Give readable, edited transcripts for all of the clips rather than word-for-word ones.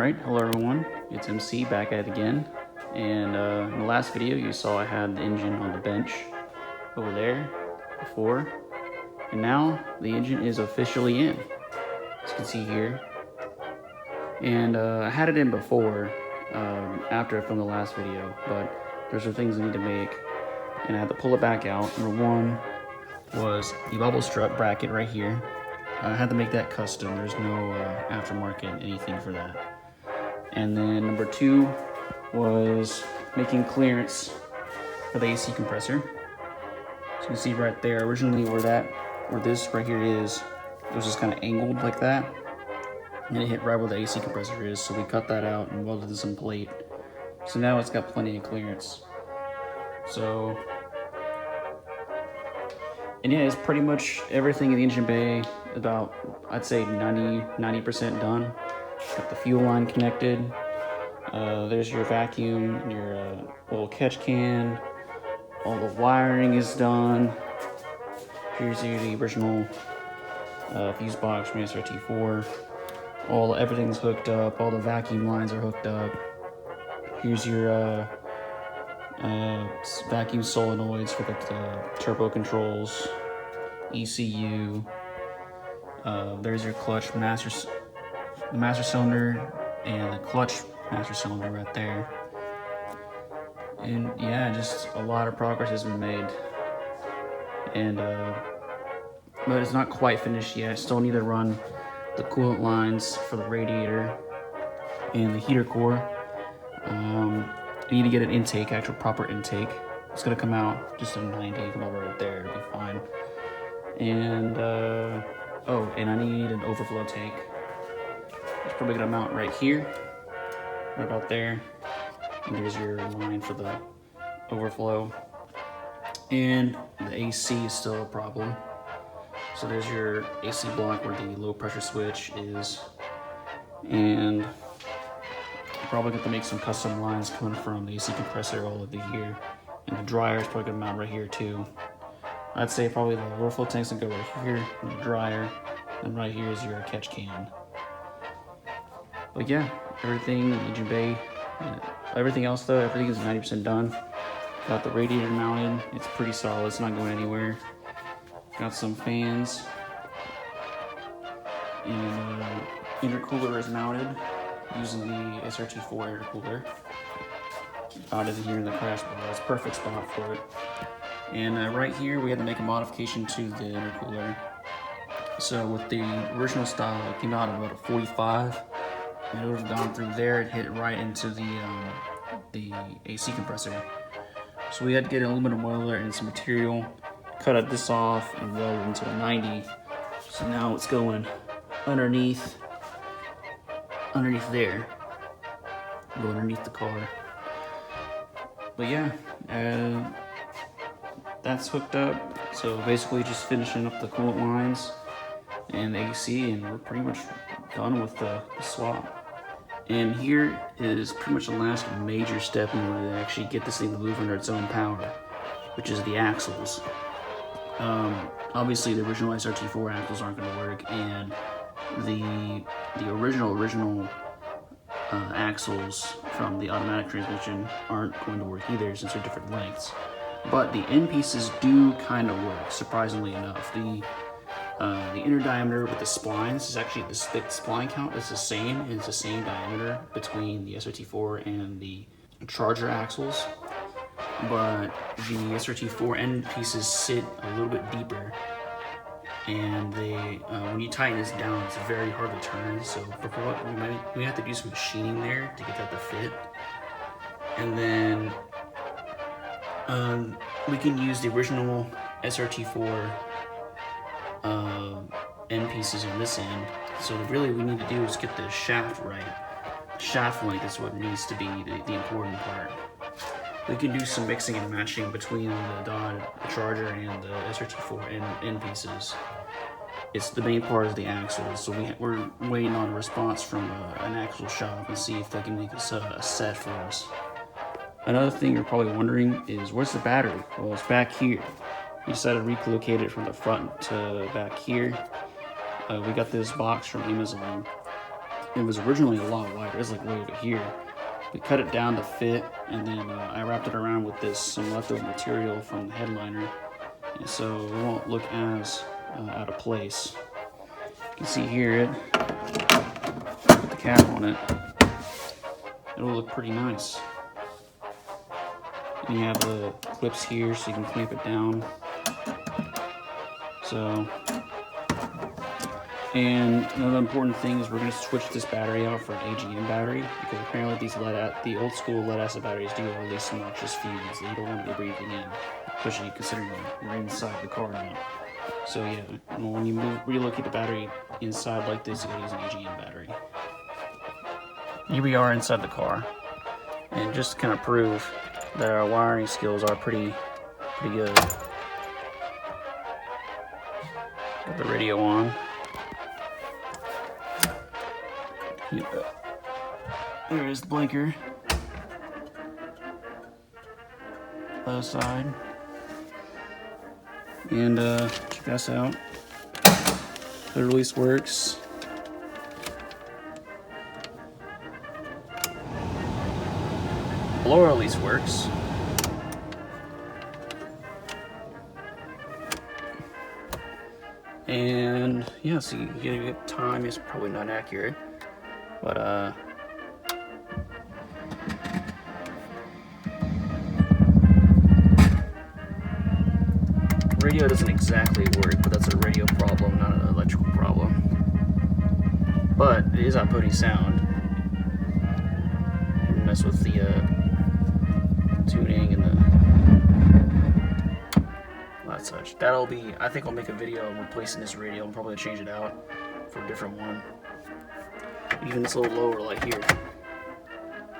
Alright, hello everyone, it's MC back at it again, and in the last video you saw I had the engine on the bench over there before, and now the engine is officially in, as you can see here. And I had it in before, after I filmed the last video, but there's some things I need to make, and I had to pull it back out. Number one was the bubble strut bracket right here. I had to make that custom, there's no aftermarket anything for that. And then number two was making clearance for the AC compressor. So you can see right there, originally where this right here is, it was just kind of angled like that. And it hit right where the AC compressor is, so we cut that out and welded this in plate. So now it's got plenty of clearance. So, and yeah, it's pretty much everything in the engine bay, about, I'd say 90% done. Got the fuel line connected. There's your vacuum, your little catch can. All the wiring is done. Here's the original fuse box from SRT4. Everything's hooked up. All the vacuum lines are hooked up. Here's your vacuum solenoids for the turbo controls, ECU. There's your clutch master cylinder and the clutch master cylinder right there. And yeah, just a lot of progress has been made. And but it's not quite finished yet. I still need to run the coolant lines for the radiator and the heater core. I need to get an intake, actual proper intake. It's gonna come out just in 90, come over right there, it'll be fine. And oh, and I need an overflow tank. It's probably gonna mount right here, right about there. And there's your line for the overflow. And the AC is still a problem. So there's your AC block where the low pressure switch is. And I'm probably going to make some custom lines coming from the AC compressor all over here. And the dryer is probably going to mount right here too. I'd say probably the overflow tank's going to go right here, and the dryer, and right here is your catch can. But yeah, everything in the engine bay, everything else though, everything is 90% done. Got the radiator mounted, it's pretty solid, it's not going anywhere. Got some fans, and intercooler is mounted using the SRT4 intercooler. Out of here in the crash bar, it's a perfect spot for it. And right here we had to make a modification to the intercooler. So with the original style, it came out at about a 45. And it would have gone through there and hit right into the AC compressor. So we had to get an aluminum welder and some material, cut this off and weld it into a 90. So now it's going underneath there, go underneath the car. But yeah, that's hooked up. So basically just finishing up the coolant lines and the AC, and we're pretty much done with the swap. And here is pretty much the last major step in order to actually get this thing to move under its own power, which is the axles. Obviously the original SRT4 axles aren't going to work, and the original axles from the automatic transmission aren't going to work either, since they're different lengths. But the end pieces do kind of work, surprisingly enough. The inner diameter with the splines is actually, the spline count is the same, and it's the same diameter between the SRT4 and the Charger axles. But the SRT4 end pieces sit a little bit deeper, and they, when you tighten this down, it's very hard to turn. So we have to do some machining there to get that to fit. And then we can use the original SRT4 end pieces on this end. So really what we need to do is get the shaft right. Shaft length is what needs to be the important part. We can do some mixing and matching between the Charger and the SRT4 end pieces. It's the main part of the axles, so we're waiting on a response from an axle shop and see if they can make us a set for us. Another thing you're probably wondering is, where's the battery? Well, it's back here. We decided to relocate it from the front to back here. We got this box from Amazon, It was originally a lot wider. It was like way over here. We cut it down to fit, and then I wrapped it around with some leftover material from the headliner, and so it won't look as out of place. You can see here, put the cap on it. It'll look pretty nice. And you have the clips here so you can clamp it down. So, and another important thing is we're going to switch this battery out for an AGM battery, because apparently the old school lead acid batteries do release noxious fumes that you don't want to be breathing in, especially considering you're inside the car now. So yeah, when you relocate the battery inside like this, you gotta use an AGM battery. Here we are inside the car, and just to kind of prove that our wiring skills are pretty good. Got the radio on. There is the blinker. Other side. And check this out. The release works. Blower release works. And yeah, so you get a good time. It's probably not accurate, but radio doesn't exactly work, but that's a radio problem, not an electrical problem. But it is outputting sound. Mess with the tuning and that such. That'll be, I think I'll make a video replacing this radio. I'm probably gonna change it out for a different one. Even this little lower light here,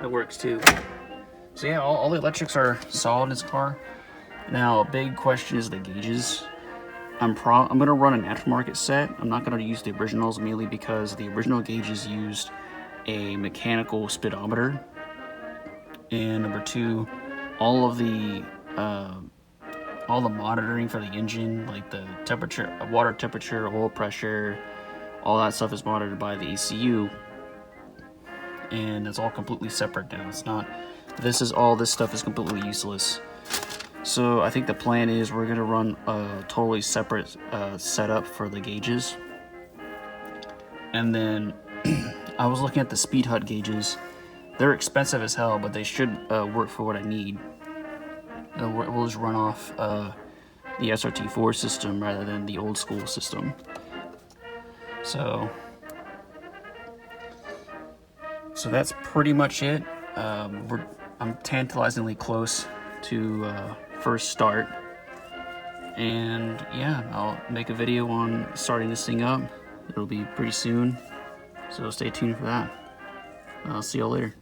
that works too. So yeah, all the electrics are solid in this car. Now, a big question is the gauges. I'm gonna run an aftermarket set. I'm not gonna use the originals, mainly because the original gauges used a mechanical speedometer. And number two, all the monitoring for the engine, like the temperature, water temperature, oil pressure, all that stuff is monitored by the ECU, and it's all completely separate now. It's not. This stuff is completely useless. So I think the plan is we're gonna run a totally separate setup for the gauges, and then I was looking at the Speed Hut gauges. They're expensive as hell, but they should work for what I need. We'll just run off the SRT4 system rather than the old school system. So that's pretty much it. I'm tantalizingly close to first start, and yeah, I'll make a video on starting this thing up. It'll be pretty soon, so stay tuned for that. I'll see y'all later.